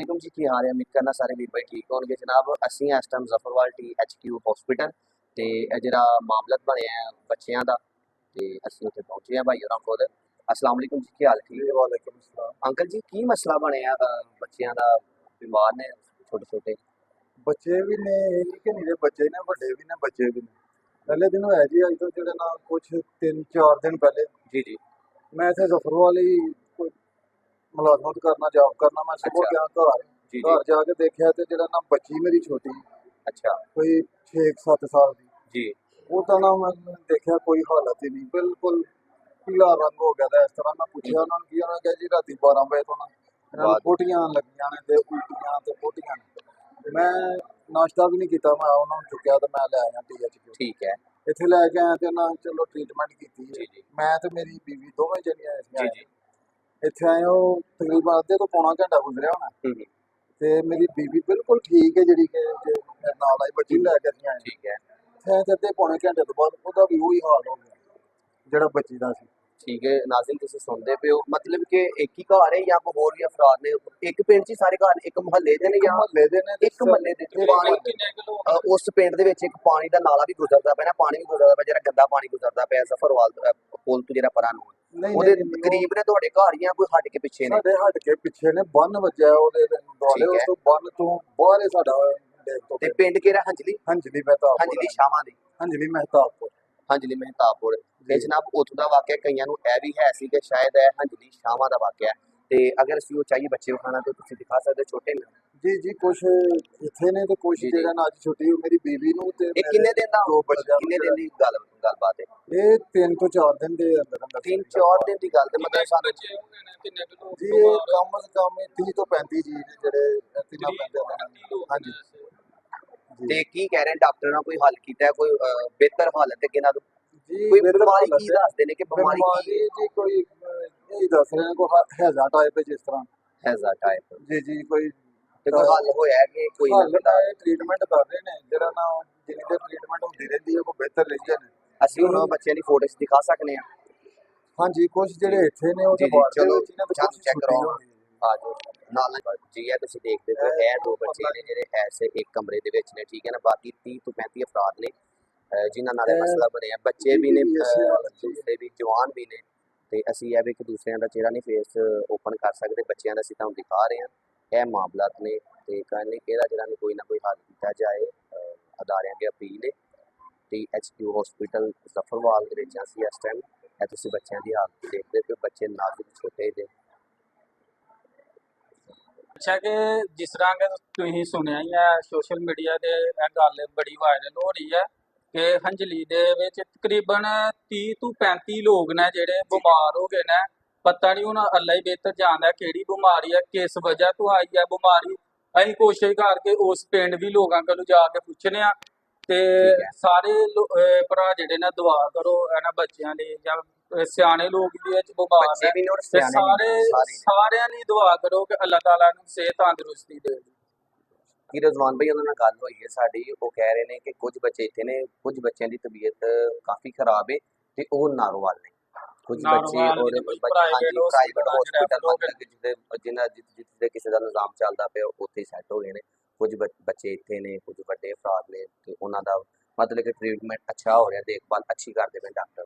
वालेकुम जी की हाल है उम्मीद करना सारे वीर भाई ठीक होंगे जनाब ਅਸੀਂ ਇਸ ਟਾਈਮ ਜ਼ਫਰਵਾਲ THQ ਹਸਪੀਟਲ ਤੇ ਇਹ ਜਿਹੜਾ ਮਾਮਲਤ ਬਣਿਆ ਹੈ ਬੱਚਿਆਂ ਦਾ ਤੇ ਅਸੀਂ ਉੱਥੇ ਪਹੁੰਚੇ ਆ ਭਾਈ ਹੋਰਾਂ ਕੋਲ ਅਸਲਾਮ ਵਾਲੇਕੁਮ ਜੀ ਕੀ ਹਾਲ ਠੀਕ ਹੈ वालेकुम अस्सलाम। ਅੰਕਲ ਜੀ ਕੀ ਮਸਲਾ ਬਣਿਆ ਬੱਚਿਆਂ ਦਾ ਬਿਮਾਰ ਨੇ ਛੋਟੇ ਛੋਟੇ ਬੱਚੇ ਵੀ ਨੇ ਇਹ ਕਿ ਨਹੀਂ ਬੱਚੇ ਨੇ ਵੱਡੇ ਵੀ ਨੇ ਬੱਚੇ ਵੀ ਨੇ ਪਹਿਲੇ ਦਿਨ ਹੋਇਆ ਜੀ ਅੱਜ ਤੋਂ ਜਿਹੜੇ ਨਾ ਕੁਝ 3-4 ਦਿਨ ਪਹਿਲੇ ਜੀ ਜੀ ਮੈਂ ਇੱਥੇ ਜ਼ਫਰਵਾਲ ਹੀ ਕੋਈ ਮੁਲਾਜ਼ਮਤ ਕਰਨਾ ਜੌਬ ਕਰਨਾ ਮੈਂ ਸਵੇਰ ਅੱਛਾ। ਗਿਆ ਘਰ ਜੀ ਘਰ ਜਾ ਕੇ ਦੇਖਿਆ ਤੇ ਜਿਹੜਾ ਨਾ ਬੱਚੀ ਮੇਰੀ ਛੋਟੀ ਅੱਛਾ ਕੋਈ 6-7 ਸਾਲ ਦੀ ਜੀ ਉਹਦਾ ਨਾ ਮੈਂ ਦੇਖਿਆ ਕੋਈ ਹਾਲਤ ਹੀ ਨਹੀਂ ਬਿਲਕੁਲ ਪੀਲਾ ਰੰਗ ਹੋ ਗਿਆ ਤਾਂ ਇਸ ਤਰ੍ਹਾਂ ਮੈਂ ਪੁੱਛਿਆ ਉਹਨਾਂ ਨੂੰ ਕੀ ਉਹਨਾਂ ਕਿਹਾ ਜੀ ਰਾਤੀ 12 ਵਜੇ ਤੋਂ ਨਾ ਇਹਨਾਂ ਨੂੰ ਪੋਟੀਆਂ ਲੱਗੀਆਂ ਨੇ ਤੇ ਉਲਟੀਆਂ ਤੇ ਪੋਟੀਆਂ ਨੇ ਮੈਂ ਨਾਸ਼ਤਾ ਵੀ ਨਹੀਂ ਕੀਤਾ ਮੈਂ ਉਹਨਾਂ ਨੂੰ ਚੁੱਕਿਆ ਤੇ ਮੈਂ ਲੈ ਆਇਆ THQ ਠੀਕ ਹੈ ਇੱਥੇ ਲੈ ਕੇ ਆਇਆ ਤੇ ਨਾ ਚਲੋ ਟ੍ਰੀਟਮੈਂਟ ਕੀਤੀ ਜੀ ਜੀ ਮੈਂ ਤੇ ਮੇਰੀ ਬੀਵੀ ਦੋਵੇਂ ਜਣੀਆਂ ਜੀ ਆਏ ਜੀ ਇੱਥੇ ਆਏ ਉਹ ਤਕਰੀਬਨ ਅੱਧੇ ਤੋਂ ਪੌਣਾ ਘੰਟਾ ਗੁਜ਼ਰਿਆ ਹੋਣਾ ਹੂੰ ਤੇ ਮੇਰੀ ਬੀਵੀ ਬਿਲਕੁਲ ਠੀਕ ਹੈ ਜਿਹੜੀ ਕਿ ਜੇ ਮੇਰੇ ਨਾਲ ਆਈ ਬੱਚੀ ਨੂੰ ਲੈ ਕੇ ਅਸੀਂ ਆਏ ਠੀਕ ਹੈ ਇੱਥੇ ਤੇ ਅੱਧੇ ਪੌਣੇ ਘੰਟੇ ਤੋਂ ਬਾਅਦ ਉਹਦਾ ਵੀ ਉਹੀ ਹਾਲ ਹੋ ਗਿਆ ਜਿਹੜਾ ਬੱਚੀ ਦਾ ਸੀ ठीक है नाज़रीन तुसी सुनते पे हो मतलब कि एक ही घर है या कोई होर भी अफराद ने एक पिंड च ही सारे घर एक मुहल्ले दे ने या ਮੁਹੱਲੇ ਦੇ ਨੇ ਇੱਕ ਮੁਹੱਲੇ ਦੇ ਵਿੱਚ ਪਾਣੀ ਉਸ ਪਿੰਡ ਦੇ ਵਿੱਚ ਇੱਕ ਪਾਣੀ ਦਾ ਨਾਲਾ ਵੀ ਗੁਜ਼ਰਦਾ ਪਿਆ ਨਾ ਪਾਣੀ ਵੀ ਗੁਜ਼ਰਦਾ ਪਿਆ ਜਿਹੜਾ ਗੰਦਾ ਪਾਣੀ ਗੁਜ਼ਰਦਾ ਪਿਆ ਜ਼ਫਰਵਾਲ ਪੁਲ ਤੋਂ ਜਿਹੜਾ ਪਰਾਂ ਨੂੰ ਨਹੀਂ ਉਹਦੇ ਨਹੀਂ, ਨਹੀਂ, ਕਰੀਬ ਨੇ ਤੁਹਾਡੇ ਘਰ ਜਾਂ ਕੋਈ ਹਟ ਕੇ ਪਿੱਛੇ ਨੇ ਸਾਡੇ ਹਟ ਕੇ ਪਿੱਛੇ ਨੇ ਬੰਨ ਵੱਜਿਆ ਉਹਦੇ ਦੁਆਲੇ ਠੀਕ ਹੈ। ਉਸ ਤੋਂ ਬੰਨ ਤੋਂ ਬਾਹਰ ਹੀ ਸਾਡਾ ਦੇਖ ਤੋਂ ਤੇ ਪਿੰਡ ਕਿਹੜਾ ਹੰਜਲੀ ਹੰਜਲੀ ਮਹਿਤਾਬਪੁਰ ਹੰਜਲੀ ਸ਼ਾਮਾਂ ਦੀ ਹੰਜਲੀ ਮਹਿਤਾਬਪੁਰ ਹੰਜਲੀ ਮਹਿਤਾਬਪੁਰ ਤੇ ਜਨਾਬ ਉੱਥੋਂ ਦਾ ਵਾਕਿਆ ਕਈਆਂ ਨੂੰ ਇਹ ਵੀ ਹੈ ਸੀ ਕਿ ਸ਼ਾਇਦ ਇਹ ਹੰਜਲੀ ਸ਼ਾਮਾਂ ਦਾ ਵਾਕਿਆ ਹੈ ਤੇ ਅਗਰ ਅਸੀਂ ਉਹ ਚਾਹੀਏ ਬੱਚੇ ਵਿਖਾਣਾ ਤੇ ਤੁਸੀਂ ਦਿਖਾ ਸਕਦੇ ਹੋ ਛੋਟੇ ਨੇ ਜੀ ਜੀ ਕੁਛ ਇੱਥੇ ਨੇ ਤੇ ਕੁਛ ਜੀ, ਜੀ। ਜਿਹੜਾ ਨਾ ਅੱਜ ਛੁੱਟੀ ਮੇਰੀ ਬੀਵੀ ਨੂੰ ਤੇ ਇਹ ਕਿੰਨੇ ਦਿਨ ਦਾ ਦੋ ਬੱਚਿਆਂ ਕਿੰਨੇ ਦਿਨ ਦੀ ਗੱਲਬਾਤ ਹੈ ਇਹ 3 ਤੋਂ 4 ਦਿਨ ਦੇ ਅੰਦਰ ਅੰਦਰ 3-4 ਦਿਨ ਦੀ ਗੱਲ ਤੇ ਮਤਲਬ ਸਾਨੂੰ ਜੀ ਇਹ ਕਮ ਸੇ ਕਮ 30 ਤੋਂ 35 ਜੀ ਨੇ ਜਿਹੜੇ ਤਿੰਨਾਂ ਪੈਂਦੇ ਨੇ ਹਾਂਜੀ ਤੇ ਕੀ ਕਹਿ ਰਹੇ ਨੇ ਡਾਕਟਰ ਨਾਲ ਕੋਈ ਹੱਲ ਕੀਤਾ ਹੈ ਕੋਈ ਬਿਹਤਰ ਹਾਲਤ ਹੈ ਕਿਨਾਂ ਤੋਂ ਜੀ ਕੋਈ ਮੇਰੇ ਬਿਮਾਰੀ ਨਾਲ ਕੀ ਦੱਸਦੇ ਨੇ ਕਿ ਬਿਮਾਰੀ ਕੀ ਜੀ ਕੋਈ ਇਹ ਦੱਸ ਰਹੇ ਨੇ ਕੋਈ ਹੈਜ਼ਾ ਟਾਈਪ ਹੈ ਜਿਸ ਤਰ੍ਹਾਂ ਹੈਜ਼ਾ ਟਾਈਪ ਜੀ ਜੀ ਕੋਈ ਤੇ ਕੋਈ ਹੱਲ ਹੋਇਆ ਹੈ ਕਿ ਕੋਈ ਹੱਲ ਦਾ ਟ੍ਰੀਟਮੈਂਟ ਕਰ ਰਹੇ ਨੇ ਜਿਹੜਾ ਨਾ ਜਿੰਨੀ ਦੇਰ ਟ੍ਰੀਟਮੈਂਟ ਹੁੰਦੀ ਰਹਿੰਦੀ ਹੈ ਉਹ ਬਿਹਤਰ ਰਹਿੰਦੇ ਨੇ ਅਸੀਂ ਉਹਨਾਂ ਬੱਚਿਆਂ ਦੀ ਫੋਟੋਸ ਦਿਖਾ ਸਕਦੇ ਹਾਂ ਹਾਂਜੀ ਕੁਝ ਜਿਹੜੇ ਇੱਥੇ ਨੇ ਉਹ ਜੀ, ਤਾਂ ਬਾਹਰ ਦੇ ਚਲੋ, ਵਿੱਚ ਹੀ ਨੇ ਤੇ ਚੱਲ ਕੁਛ check ਛੁੱਟੀ ਕਰਾਓ। ਹੋਣੀ ਹੈ। ਆ ਜਾਓ ਨਾਲ ਜੀ ਇਹ ਤੁਸੀਂ ਦੇਖਦੇ ਹੋ ਇਹ ਦੋ ਬੱਚੇ ਨੇ ਜਿਹੜੇ ਐਸੇ ਇੱਕ ਕਮਰੇ ਦੇ ਵਿੱਚ ਨੇ ਠੀਕ ਹੈ ਨਾ ਬਾਕੀ 30 ਤੋਂ 35 ਅਫਰਾਦ ਨੇ ਜਿਨ੍ਹਾਂ ਨਾਲ ਇਹ ਮਸਲਾ ਬਣਿਆ ਬੱਚੇ ਵੀ ਨੇ ਦੂਸਰੇ ਵੀ ਜਵਾਨ ਵੀ ਨੇ ਤੇ ਅਸੀਂ ਇਹ ਵੀ ਇੱਕ ਦੂਸਰਿਆਂ ਦਾ ਚਿਹਰਾ ਨਹੀਂ ਫੇਸ ਓਪਨ ਕਰ ਸਕਦੇ ਬੱਚਿਆਂ ਦਾ ਅਸੀਂ ਤੁਹਾਨੂੰ ਦਿਖਾ ਰਹੇ ਹਾਂ ਇਹ ਮਾਮਲਾਤ ਨੇ ਤੇ ਕਹਿੰਦੇ ਕਿ ਇਹਦਾ ਜਿਹੜਾ ਕੋਈ ਨਾ ਕੋਈ ਹੱਲ ਕੀਤਾ ਜਾਏ ਅਦਾਰਿਆਂ ਦੀ ਅਪੀਲ ਹੈ THQ ਹਸਪੀਟਲ ਜ਼ਫਰਵਾਲ ਦੇ ਵਿੱਚ ਅਸੀਂ ਇਸ ਟਾਈਮ ਇਹ ਤੁਸੀਂ ਬੱਚਿਆਂ ਦੀ ਹਾਲਤ ਦੇਖਦੇ ਪਏ ਬੱਚੇ ਨਾਜ਼ੁਕ ਛੋਟੇ ਜਿਹੇ ਅੱਛਾ ਕਿ ਜਿਸ ਤਰ੍ਹਾਂ ਕਿ ਤੁਸੀਂ ਸੁਣਿਆ ਹੀ ਹੈ ਸੋਸ਼ਲ ਮੀਡੀਆ ਤੇ ਇਹ ਗੱਲ ਬੜੀ ਵਾਇਰਲ ਹੋ ਰਹੀ ਹੈ ਕਿ ਹੰਜਲੀ ਦੇ ਵਿੱਚ ਤਕਰੀਬਨ 30 ਤੋਂ 35 ਲੋਕ ਨੇ ਜਿਹੜੇ ਬਿਮਾਰ ਹੋ ਗਏ ਨੇ ਪਤਾ ਨਹੀਂ ਹੁਣ ਅੱਲਾ ਹੀ ਬਿਹਤਰ ਜਾਣਦਾ ਕਿਹੜੀ ਬਿਮਾਰੀ ਹੈ ਕਿਸ ਵਜ੍ਹਾ ਤੋਂ ਆਈ ਹੈ ਬਿਮਾਰੀ ਅਸੀਂ ਕੋਸ਼ਿਸ਼ ਕਰਕੇ ਉਸ ਪਿੰਡ ਵੀ ਲੋਕਾਂ ਕੋਲੋਂ ਜਾ ਕੇ ਪੁੱਛਨੇ ਆ ਤੇ ਠੀਕ ਹੈ। ਸਾਰੇ ਭਰਾ ਜਿਹੜੇ ਨੇ ਦੁਆ ਕਰੋ ਇਹਨਾਂ ਬੱਚਿਆਂ ਲਈ ਜਾਂ ਸਿਆਣੇ ਲੋਕ ਵੀ ਇਹ 'ਚ ਬਿਮਾਰ ਬੱਚੇ ਨੇ ਵੀ ਨੇ ਔਰ ਤੇ ਸਿਆਣੇ ਵੀ ਨੇ, ਸਾਰੇ ਨੇ। ਸਾਰਿਆਂ ਲਈ ਦੁਆ ਕਰੋ ਕਿ ਅੱਲਾਹ ਤਾਲਾ ਨੂੰ ਸਿਹਤ ਤੰਦਰੁਸਤੀ ਦੇ ਕਿ ਰਜ਼ਵਾਨ ਭਾਈ ਉਹਨਾਂ ਨਾਲ ਗੱਲ ਹੋਈ ਹੈ ਸਾਡੀ ਉਹ ਕਹਿ ਰਹੇ ਨੇ ਕਿ ਕੁਝ ਬੱਚੇ ਇੱਥੇ ਨੇ ਕੁਝ ਬੱਚਿਆਂ ਦੀ ਤਬੀਅਤ ਕਾਫੀ ਖਰਾਬ ਹੈ ਤੇ ਉਹ ਨਾਰੋਵਾਲ ਨੇ ਕੁਝ ਬੱਚੇ ਨਾਰੋਵਾਲ ਔਰ ਵੀ ਨੇ, ਕੋਈ ਹਾਂਜੀ private ਪ੍ਰਾਈਵੇਟ hospital ਹਸਪੀਟਲ ਹੋ ਮਤਲਬ ਕਿ ਜਿੱਥੇ ਕਿਸੇ ਦਾ ਨਿਜ਼ਾਮ ਚੱਲਦਾ ਪਿਆ ਉੱਥੇ ਸੈੱਟ ਹੋ ਗਏ ਨੇ ਕੁਝ ਬੱਚੇ ਇੱਥੇ ਨੇ ਕੁਝ ਵੱਡੇ ਅਫਰਾਦ ਨੇ ਤੇ ਉਹਨਾਂ ਦਾ ਮਤਲਬ ਕਿ ਟ੍ਰੀਟਮੈਂਟ ਅੱਛਾ ਹੋ ਰਿਹਾ ਦੇਖਭਾਲ ਅੱਛੀ ਕਰਦੇ ਪਏ ਡਾਕਟਰ